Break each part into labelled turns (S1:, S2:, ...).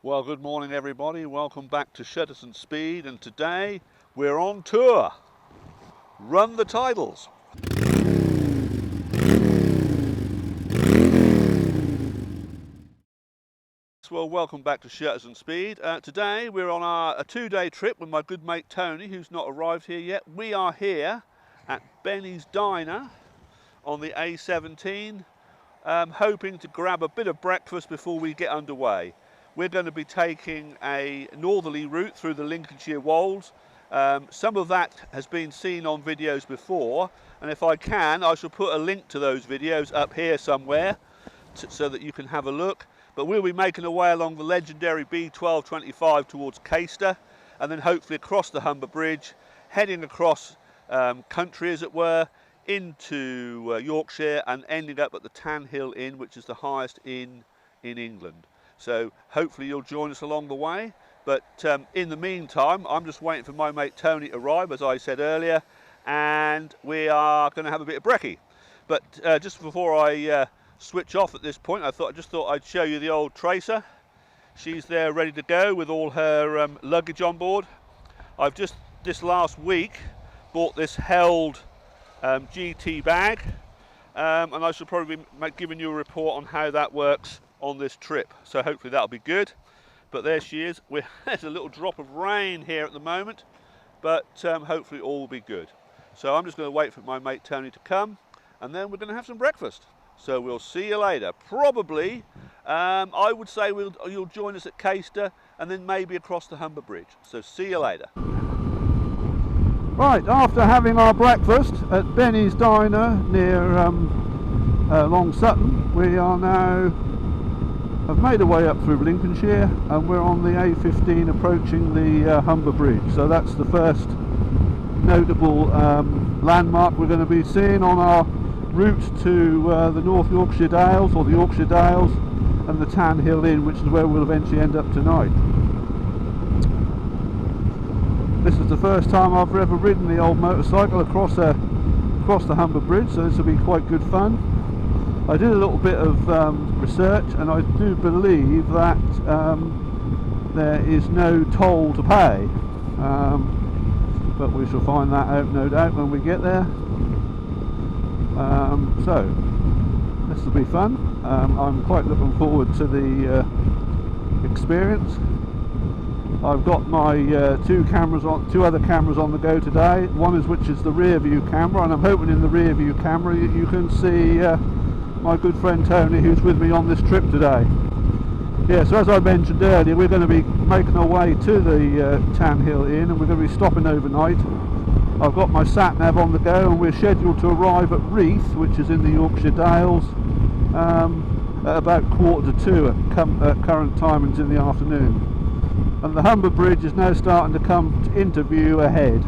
S1: Well, good morning everybody, welcome back to Shutters and Speed, and today we're on tour. Run the titles. Well, welcome back to Shutters and Speed. Today we're on a two-day trip with my good mate Tony, who's not arrived here yet. We are here at Benny's Diner on the A17, hoping to grab a bit of breakfast before we get underway. We're going to be taking a northerly route through the Lincolnshire Wolds. Some of that has been seen on videos before, and if I can, I shall put a link to those videos up here somewhere so that you can have a look. But we'll be making our way along the legendary B1225 towards Caister, and then hopefully across the Humber Bridge, heading across country as it were, into Yorkshire and ending up at the Tan Hill Inn, which is the highest inn in England. So hopefully you'll join us along the way, but in the meantime I'm just waiting for my mate Tony to arrive, as I said earlier, and we are going to have a bit of brekkie. But just before I switch off at this point, I just thought I'd show you the old Tracer. She's there ready to go with all her luggage on board. I've just this last week bought this held GT bag, and I should probably be giving you a report on how that works on this trip, so hopefully that'll be good. But there she is. There's a little drop of rain here at the moment, but hopefully all will be good. So I'm just going to wait for my mate Tony to come, and then we're going to have some breakfast. So we'll see you later. Probably I would say you'll join us at Caister and then maybe across the Humber Bridge. So see you later. Right, after having our breakfast at Benny's Diner near Long Sutton, we have made our way up through Lincolnshire, and we're on the A15 approaching the Humber Bridge. So that's the first notable landmark we're going to be seeing on our route to the North Yorkshire Dales, or the Yorkshire Dales, and the Tan Hill Inn, which is where we'll eventually end up tonight. This is the first time I've ever ridden the old motorcycle across the Humber Bridge, so this will be quite good fun. I did a little bit of research, and I do believe that there is no toll to pay, but we shall find that out no doubt when we get there. So this will be fun. I'm quite looking forward to the experience. I've got my two other cameras on the go today. One is which is the rear view camera, and I'm hoping in the rear view camera you can see my good friend Tony, who's with me on this trip today. Yeah, so as I mentioned earlier, we're going to be making our way to the Tan Hill Inn, and we're going to be stopping overnight. I've got my sat nav on the go, and we're scheduled to arrive at Reeth, which is in the Yorkshire Dales, at about 1:45 at current timings in the afternoon. And the Humber Bridge is now starting to come into view ahead,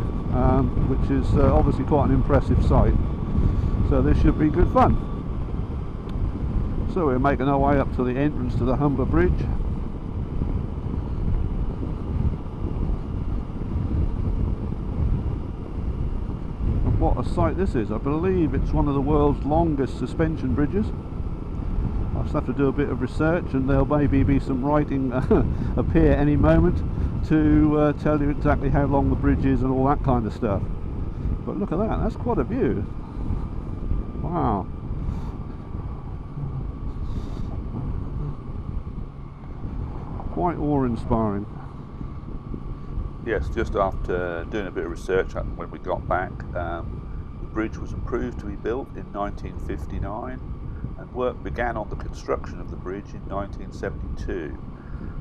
S1: which is obviously quite an impressive sight. So this should be good fun. So we're making our way up to the entrance to the Humber Bridge. And what a sight this is. I believe it's one of the world's longest suspension bridges. I'll just have to do a bit of research, and there'll maybe be some writing appear any moment to tell you exactly how long the bridge is and all that kind of stuff. But look at that, that's quite a view. Wow. Quite awe-inspiring. Yes, just after doing a bit of research when we got back, the bridge was approved to be built in 1959, and work began on the construction of the bridge in 1972.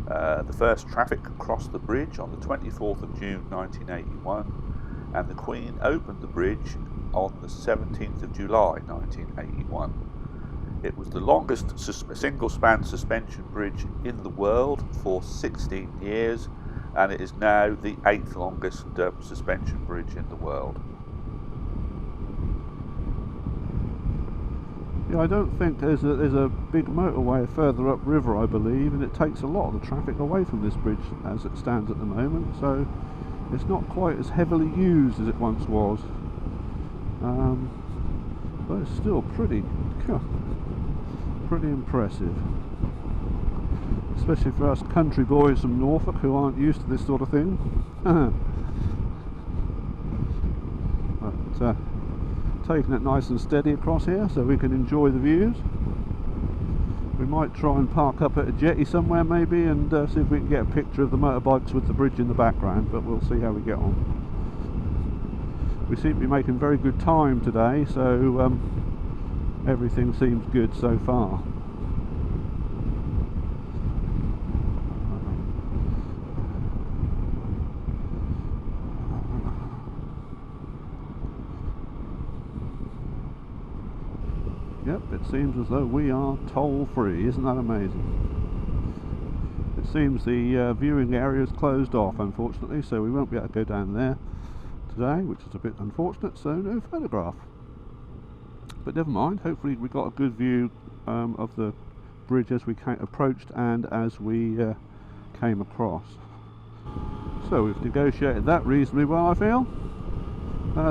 S1: The first traffic crossed the bridge on the 24th of June 1981, and the Queen opened the bridge on the 17th of July 1981. It was the longest single-span suspension bridge in the world for 16 years, and it is now the 8th longest suspension bridge in the world. Yeah, I don't think there's a big motorway further upriver, I believe, and it takes a lot of the traffic away from this bridge as it stands at the moment, so it's not quite as heavily used as it once was. But it's still pretty impressive. especially for us country boys from Norfolk who aren't used to this sort of thing. But taking it nice and steady across here so we can enjoy the views. We might try and park up at a jetty somewhere maybe and see if we can get a picture of the motorbikes with the bridge in the background, but we'll see how we get on. We seem to be making very good time today, so everything seems good so far. Yep, it seems as though we are toll free. Isn't that amazing? It seems the viewing area is closed off, unfortunately, so we won't be able to go down there today, which is a bit unfortunate, so no photograph. But never mind, hopefully we got a good view of the bridge as we approached and as we came across. So we've negotiated that reasonably well, I feel.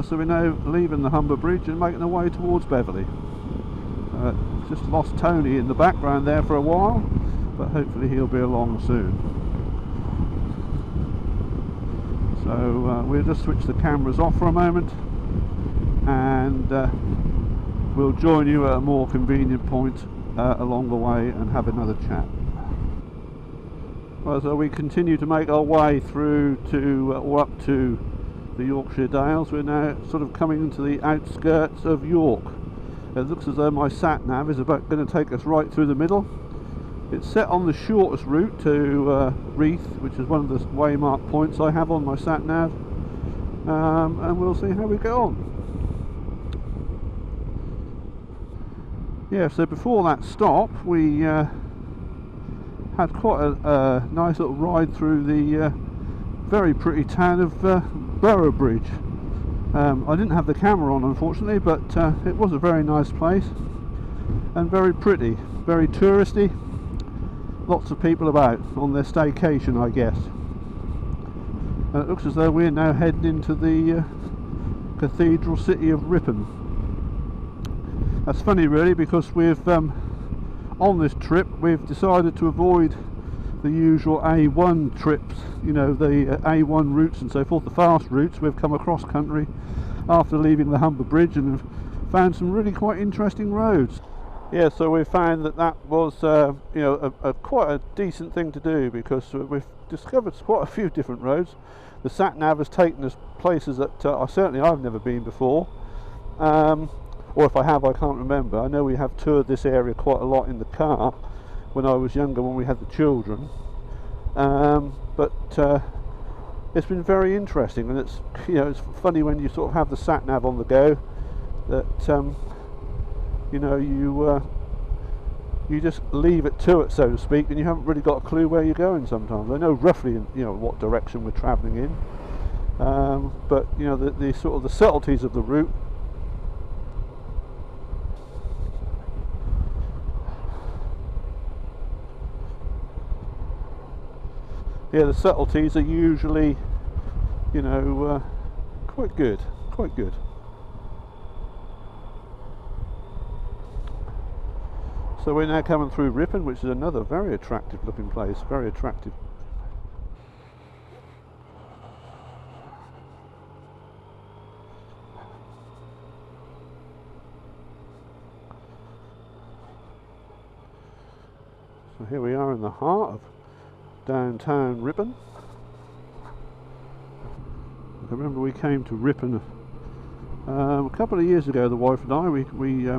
S1: So we're now leaving the Humber Bridge and making our way towards Beverley. Just lost Tony in the background there for a while, but hopefully he'll be along soon. So we'll just switch the cameras off for a moment and we'll join you at a more convenient point along the way and have another chat. Well, so we continue to make our way through to or up to the Yorkshire Dales. We're now sort of coming into the outskirts of York. It looks as though my sat-nav is about going to take us right through the middle. It's set on the shortest route to Reeth, which is one of the waymark points I have on my sat-nav, and we'll see how we go on. Yeah, so before that stop we had quite a nice little ride through the very pretty town of Humber Bridge. I didn't have the camera on, unfortunately, but it was a very nice place and very pretty, very touristy. Lots of people about on their staycation, I guess. And it looks as though we're now heading into the cathedral city of Ripon. That's funny really, because we've on this trip we've decided to avoid the usual A1 trips, you know, the A1 routes and so forth, the fast routes. We've come across country after leaving the Humber Bridge and have found some really quite interesting roads. Yeah, so we found that that was you know, quite a decent thing to do, because we've discovered quite a few different roads. The sat-nav has taken us places that certainly I've never been before, or if I have, I can't remember. I know we have toured this area quite a lot in the car when I was younger, when we had the children, but it's been very interesting, and it's, you know, it's funny when you sort of have the sat nav on the go that you know, you just leave it to it, so to speak, and you haven't really got a clue where you're going. Sometimes I know roughly, you know, what direction we're travelling in, but you know, the sort of the subtleties of the route. Yeah, the subtleties are usually, you know, quite good, quite good. So we're now coming through Ripon, which is another very attractive looking place, very attractive. So here we are in the heart of downtown Ripon. I remember we came to Ripon a couple of years ago, the wife and I. We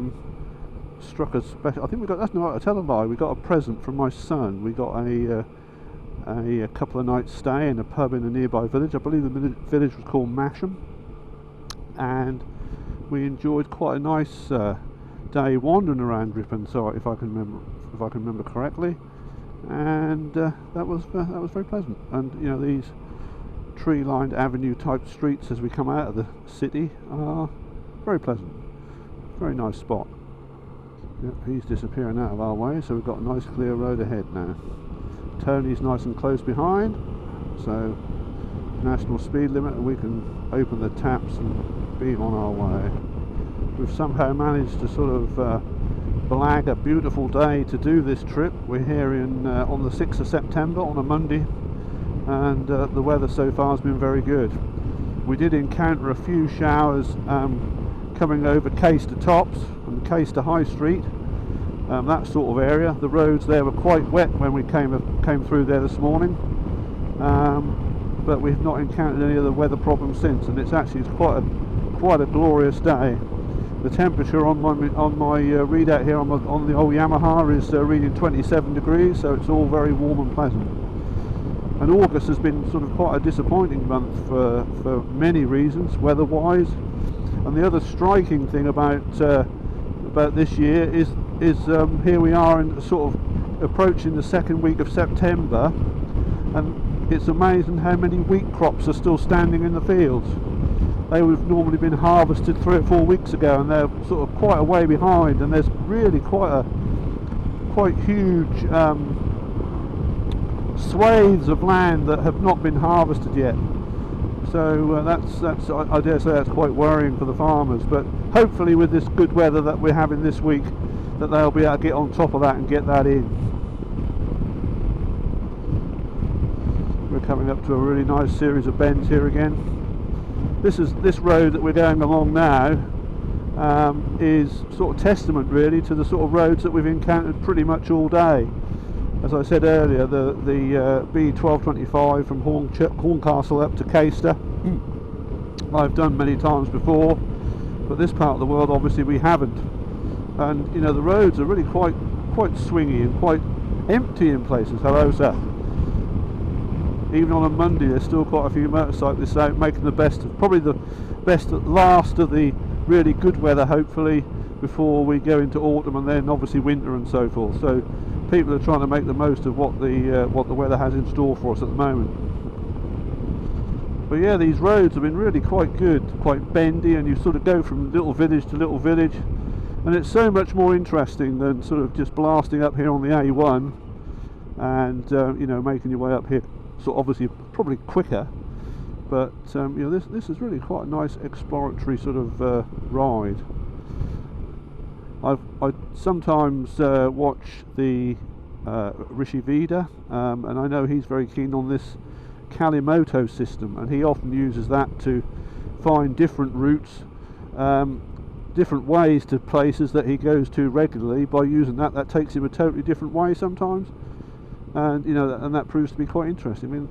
S1: struck a special, I think we got, that's not, I tell a lie, we got a present from my son. We got a couple of nights stay in a pub in a nearby village. I believe the village was called Masham, and we enjoyed quite a nice day wandering around Ripon, so if I can remember correctly. And that was very pleasant. And you know, these tree-lined avenue type streets as we come out of the city are very pleasant. Very nice spot. Yep, he's disappearing out of our way, so we've got a nice clear road ahead now. Tony's nice and close behind, so national speed limit, and we can open the taps and be on our way. We've somehow managed to sort of blag a beautiful day to do this trip. We're here on the 6th of September on a Monday, and the weather so far has been very good. We did encounter a few showers coming over Caister Tops and Caister High Street, that sort of area. The roads there were quite wet when we came through there this morning, but we've not encountered any other weather problems since, and it's actually quite a glorious day. The temperature on my readout here on the old Yamaha is reading 27 degrees, so it's all very warm and pleasant. And August has been sort of quite a disappointing month for many reasons, weather-wise. And the other striking thing about this year is here we are in sort of approaching the second week of September, and it's amazing how many wheat crops are still standing in the fields. They would have normally been harvested 3 or 4 weeks ago, and they're sort of quite a way behind, and there's really quite huge swathes of land that have not been harvested yet. So I dare say that's quite worrying for the farmers, but hopefully with this good weather that we're having this week, that they'll be able to get on top of that and get that in. We're coming up to a really nice series of bends here again. This road that we're going along now is sort of testament really to the sort of roads that we've encountered pretty much all day. As I said earlier, the B1225 from Horncastle up to Caister I've done many times before, but this part of the world obviously we haven't. And you know, the roads are really quite swingy and quite empty in places. Hello, sir. Even on a Monday there's still quite a few motorcyclists out making the best of, probably the best at last of the really good weather, hopefully, before we go into autumn and then obviously winter and so forth. So people are trying to make the most of what the weather has in store for us at the moment. But yeah, these roads have been really quite good, quite bendy, and you sort of go from little village to little village, and it's so much more interesting than sort of just blasting up here on the A1 and you know, making your way up here. So obviously probably quicker, but you know, this is really quite a nice exploratory sort of ride. I sometimes watch the Rishi Vida, and I know he's very keen on this Kalimoto system, and he often uses that to find different routes, different ways to places that he goes to regularly. By using that takes him a totally different way sometimes. And you know, and that proves to be quite interesting. I mean,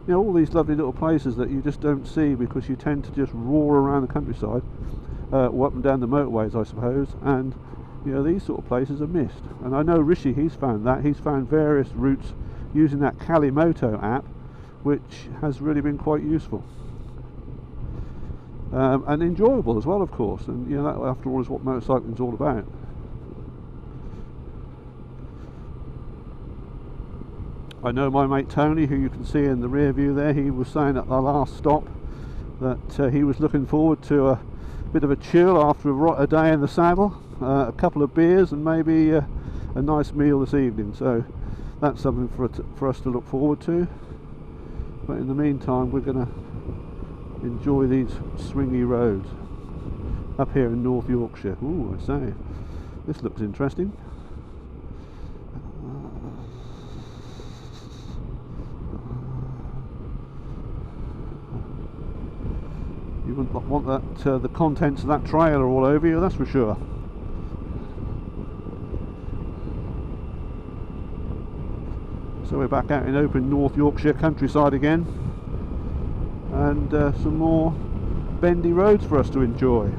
S1: you know, all these lovely little places that you just don't see because you tend to just roar around the countryside, or up and down the motorways, I suppose. And you know, these sort of places are missed. And I know Rishi, he's found that. He's found various routes using that Kalimoto app, which has really been quite useful and enjoyable as well, of course. And you know, that after all is what motorcycling is all about. I know my mate Tony, who you can see in the rear view there, he was saying at the last stop that he was looking forward to a bit of a chill after a day in the saddle, a couple of beers and maybe a nice meal this evening. So that's something for us to look forward to. But in the meantime, we're going to enjoy these swingy roads up here in North Yorkshire. Ooh, I say, this looks interesting. You wouldn't want that the contents of that trailer all over you, that's for sure. So we're back out in open North Yorkshire countryside again, and some more bendy roads for us to enjoy.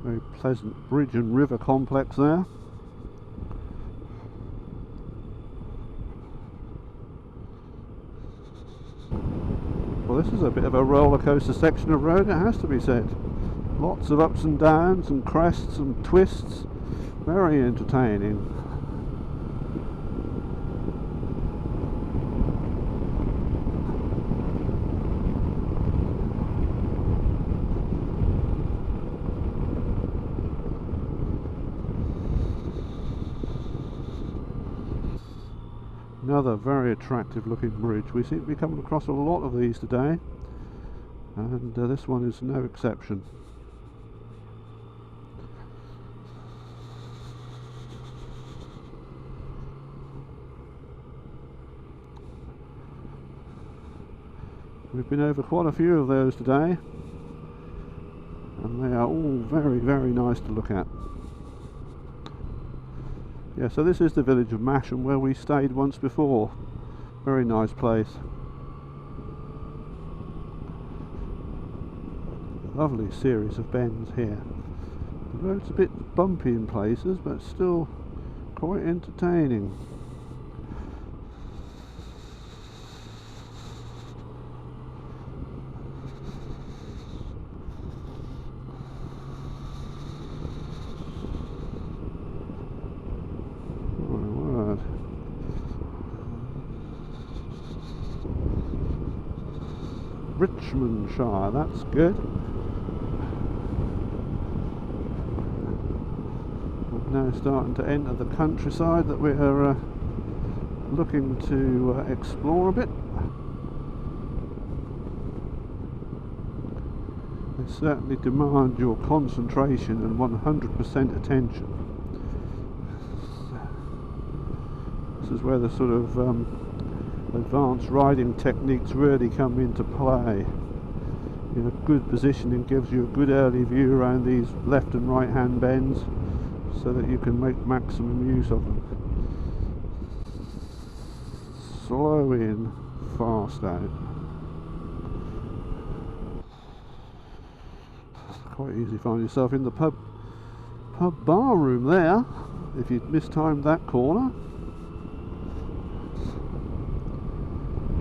S1: Very pleasant bridge and river complex there. Well, this is a bit of a roller coaster section of road, it has to be said. Lots of ups and downs and crests and twists. Very entertaining. Another very attractive looking bridge. We seem to be coming across a lot of these today, and this one is no exception. We've been over quite a few of those today, and they are all very, very nice to look at. Yeah, so this is the village of Masham where we stayed once before. Very nice place. Lovely series of bends here. The road's a bit bumpy in places, but still quite entertaining. Richmondshire, that's good. We're now starting to enter the countryside that we're looking to explore a bit. They certainly demand your concentration and 100% attention. This is where the sort of advanced riding techniques really come into play. You know, good positioning gives you a good early view around these left and right hand bends so that you can make maximum use of them. Slow in, fast out. Quite easy to find yourself in the pub bar room there if you'd mistimed that corner.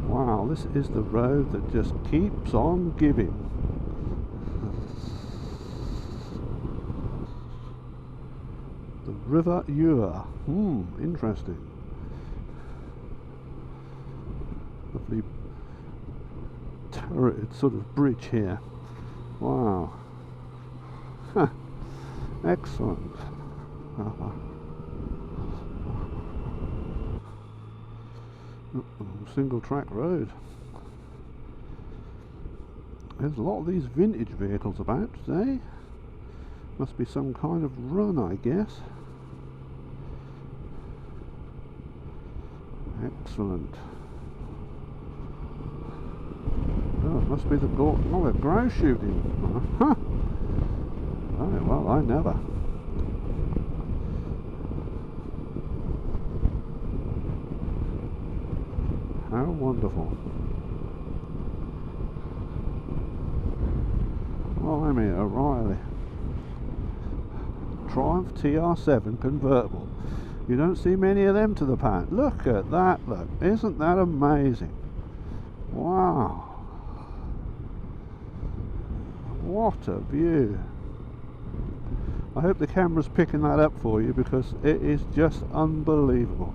S1: Wow, this is the road that just keeps on giving. The River Eure. Interesting. Lovely turreted sort of bridge here. Wow. Excellent. Single track road. There's a lot of these vintage vehicles about today. Must be some kind of run, I guess. Excellent. Oh, it must be the grouse shooting. Huh. Oh, well, I never. How wonderful. Well, I'm here, O'Reilly. Triumph TR7 convertible. You don't see many of them to the pan. Look at that, look. Isn't that amazing? Wow. What a view. I hope the camera's picking that up for you because it is just unbelievable.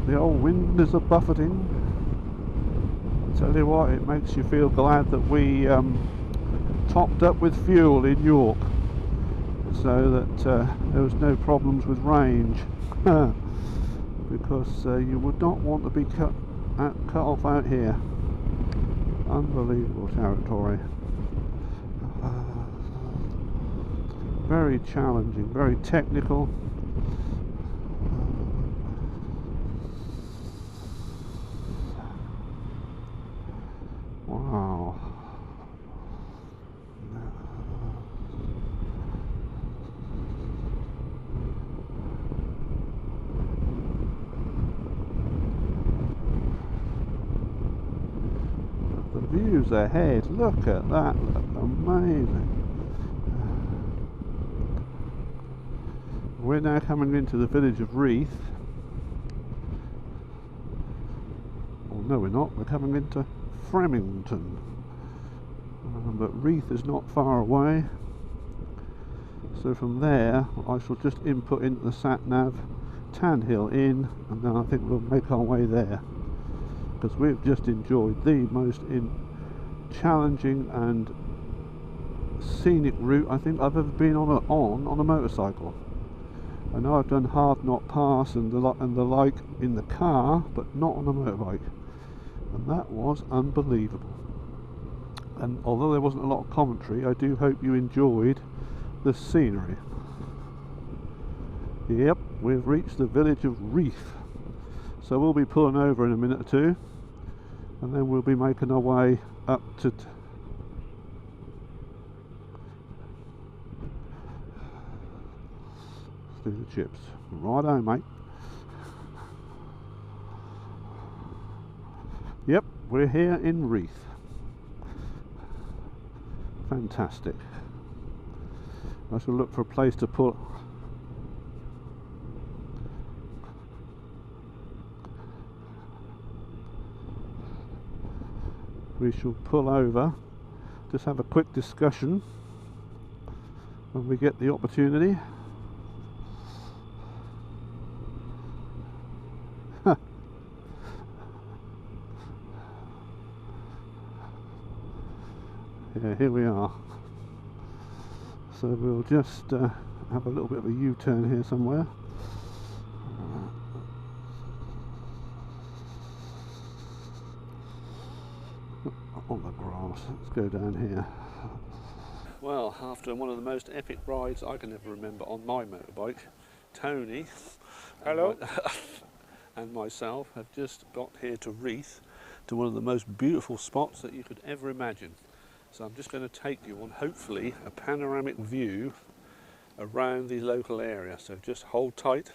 S1: The old wind is a buffeting. I tell you what, it makes you feel glad that we topped up with fuel in York, so that there was no problems with range, because you would not want to be cut off out here. Unbelievable territory. Very challenging, very technical. Wow. The views ahead, look at that, look amazing. We're now coming into the village of Reeth. Oh no, we're not, we're coming into Fremington, but Reeth is not far away, so from there I shall just input into the sat-nav Tanhill Inn, and then I think we'll make our way there, because we've just enjoyed the most challenging and scenic route I think I've ever been on a motorcycle. I know I've done Hard Knot Pass and the like in the car, but not on a motorbike. And that was unbelievable. And although there wasn't a lot of commentary, I do hope you enjoyed the scenery. Yep, we've reached the village of Reeth, so we'll be pulling over in a minute or two, and then we'll be making our way up to do the chips. Righto, mate. Yep, we're here in Reeth. Fantastic. I shall look for a place to pull. We shall pull over, just have a quick discussion when we get the opportunity. Yeah, here we are. So we'll just have a little bit of a U-turn here somewhere. On the grass. Let's go down here. Well, after one of the most epic rides I can ever remember on my motorbike, Tony
S2: Hello.
S1: and myself have just got here to Reeth, to one of the most beautiful spots that you could ever imagine. So I'm just going to take you on, hopefully, a panoramic view around the local area. So just hold tight.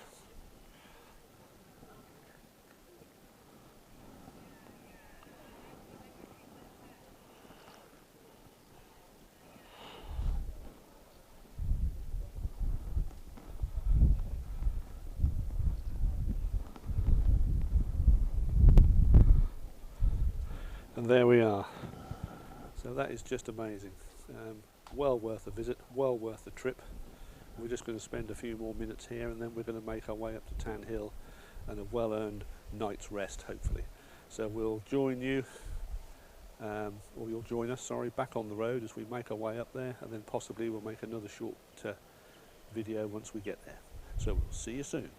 S1: And there we are. So that is just amazing. Well worth a visit, well worth the trip. We're just going to spend a few more minutes here, and then we're going to make our way up to Tan Hill and a well-earned night's rest, hopefully. So we'll join you, or you'll join us, sorry, back on the road as we make our way up there, and then possibly we'll make another short video once we get there. So we'll see you soon.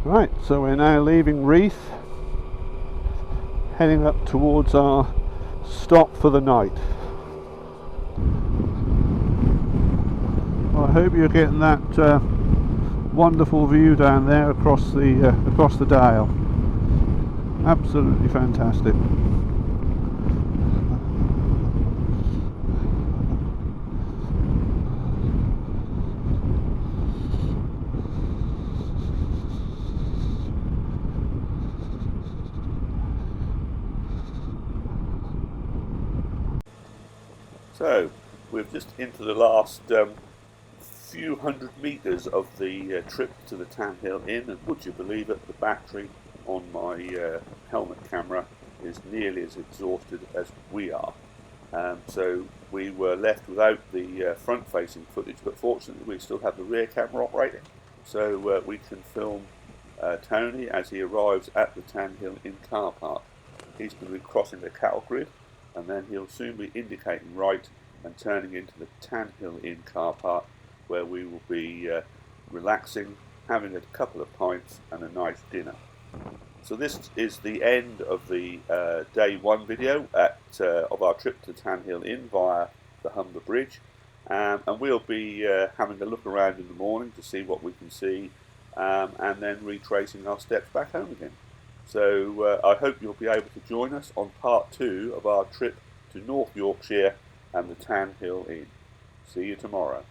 S1: Right, so we're now leaving Reeth, heading up towards our stop for the night. Well, I hope you're getting that wonderful view down there across the dale. Absolutely fantastic. So we're just into the last few hundred metres of the trip to the Tan Hill Inn, and would you believe it, the battery on my helmet camera is nearly as exhausted as we are. So we were left without the front-facing footage, but fortunately we still have the rear camera operating, so we can film Tony as he arrives at the Tan Hill Inn car park. He's going to be crossing the cattle grid, and then he'll soon be indicating right and turning into the Tan Hill Inn car park, where we will be relaxing, having a couple of pints and a nice dinner. So this is the end of the day one video of our trip to Tan Hill Inn via the Humber Bridge, and we'll be having a look around in the morning to see what we can see, and then retracing our steps back home again. So I hope you'll be able to join us on part 2 of our trip to North Yorkshire and the Tan Hill Inn. See you tomorrow.